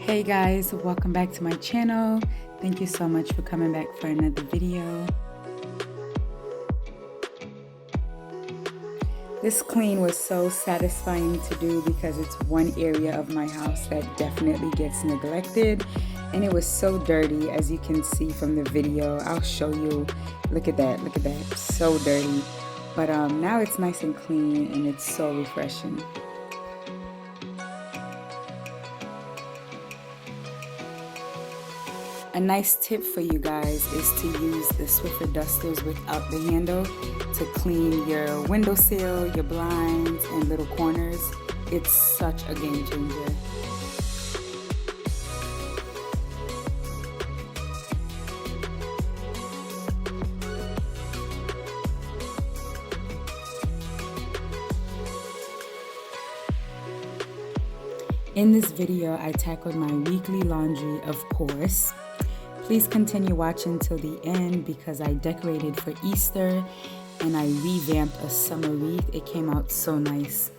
Hey guys, welcome back to my channel. Thank you so much for coming back for another video. This clean was so satisfying to do because it's one area of my house that definitely gets neglected, and it was so dirty, as you can see from the video. I'll show you. Look at that, so dirty. But now it's nice and clean and it's so refreshing. A nice tip for you guys is to use the Swiffer dusters without the handle to clean your windowsill, your blinds, and little corners. It's such a game changer. In this video, I tackled my weekly laundry, of course. Please continue watching till the end because I decorated for Easter and I revamped a summer wreath. It came out so nice.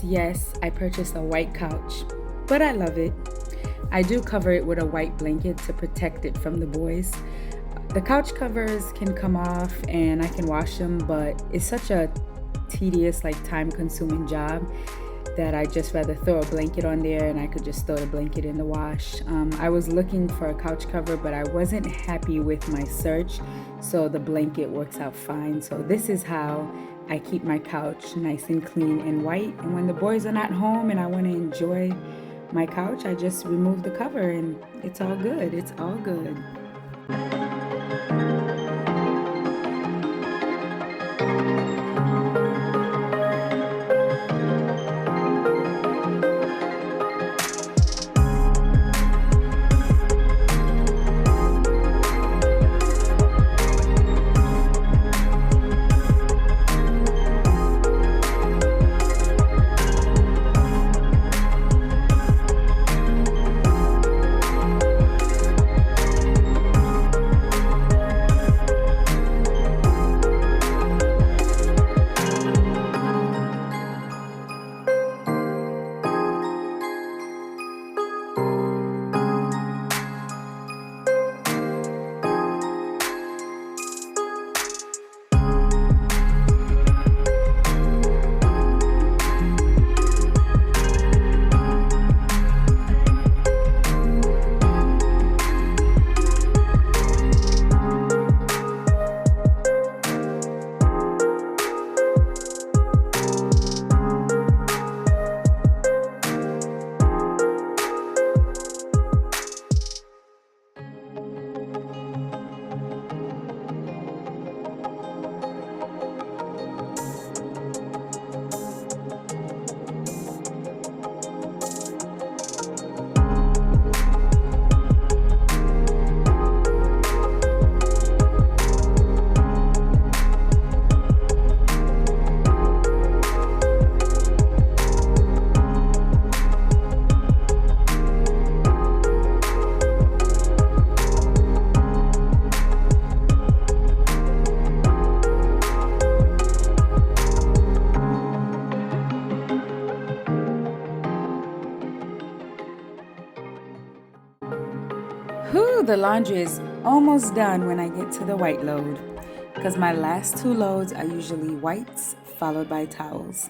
Yes, I purchased a white couch, but I love it. I do cover it with a white blanket to protect it from the boys. The couch covers can come off and I can wash them, but it's such a tedious, time-consuming job that I just rather throw a blanket on there and I could just throw the blanket in the wash. I was looking for a couch cover, but I wasn't happy with my search, so the blanket works out fine. So this is how I keep my couch nice and clean and white, and when the boys are not home and I want to enjoy my couch, I just remove the cover and it's all good. It's all good. The laundry is almost done when I get to the white load, because my last two loads are usually whites followed by towels.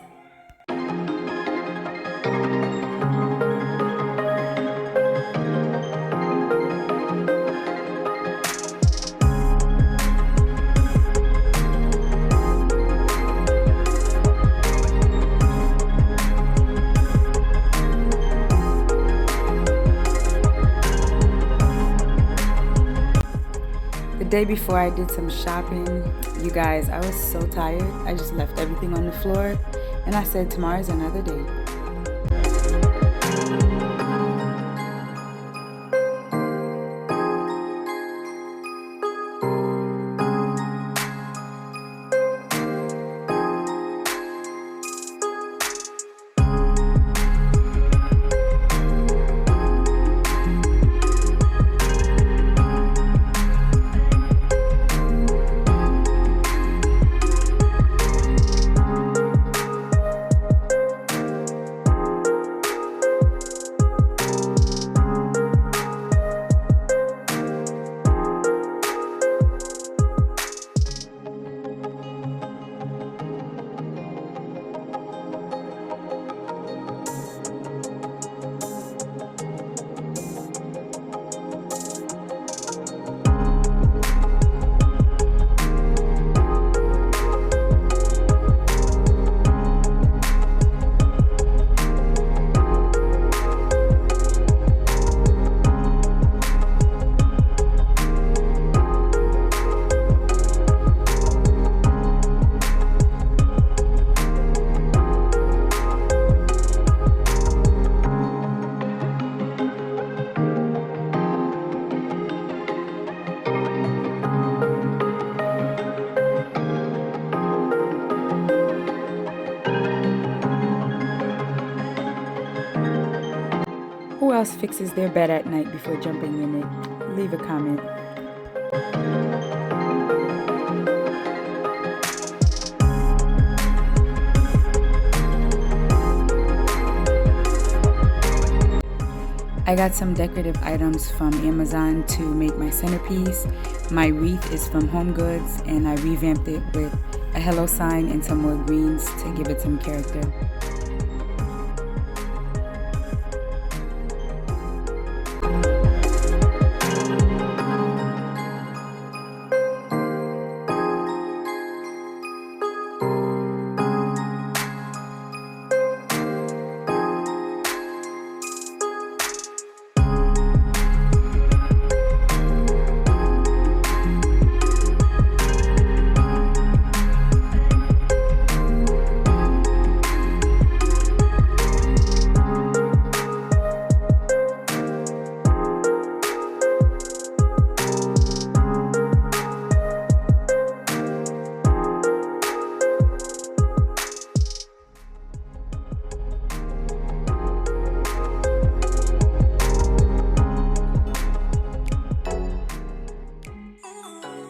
The day before I did some shopping, you guys, I was so tired. I just left everything on the floor and I said tomorrow's another day. else fixes their bed at night before jumping in it? Leave a comment. I got some decorative items from Amazon to make my centerpiece. My wreath is from Home Goods, and I revamped it with a hello sign and some more greens to give it some character.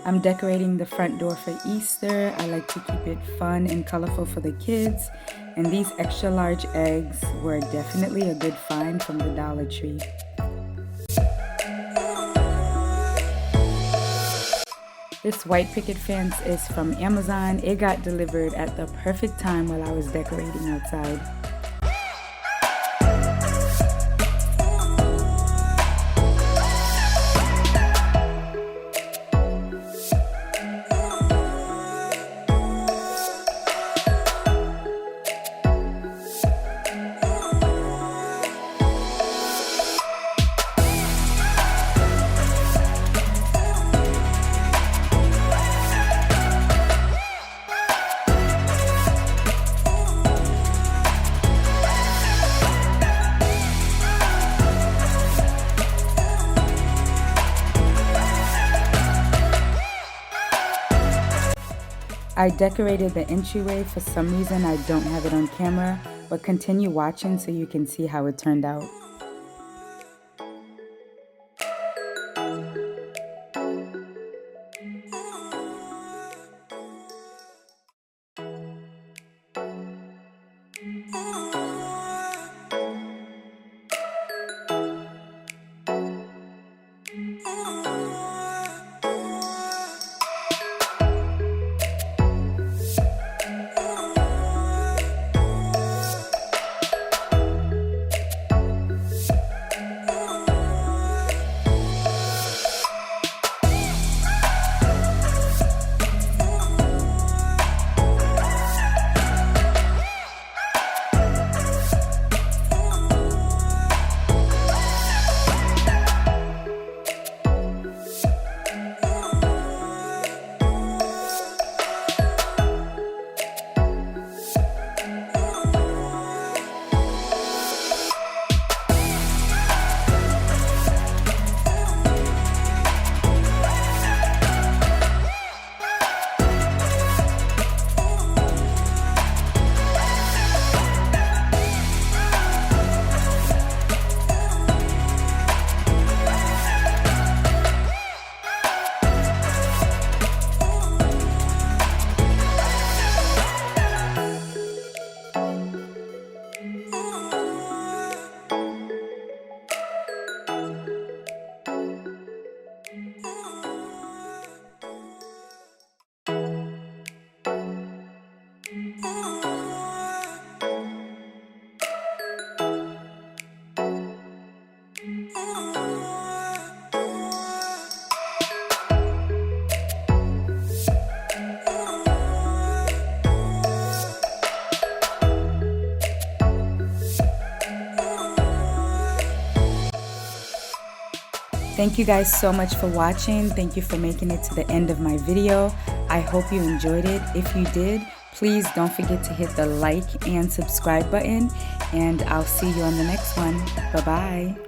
I'm decorating the front door for Easter. I like to keep it fun and colorful for the kids. And these extra large eggs were definitely a good find from the Dollar Tree. This white picket fence is from Amazon. It got delivered at the perfect time while I was decorating outside. I decorated the entryway. For some reason, I don't have it on camera, but continue watching so you can see how it turned out. Thank you guys so much for watching. Thank you for making it to the end of my video. I hope you enjoyed it. If you did, please don't forget to hit the like and subscribe button, and I'll see you on the next one. Bye-bye.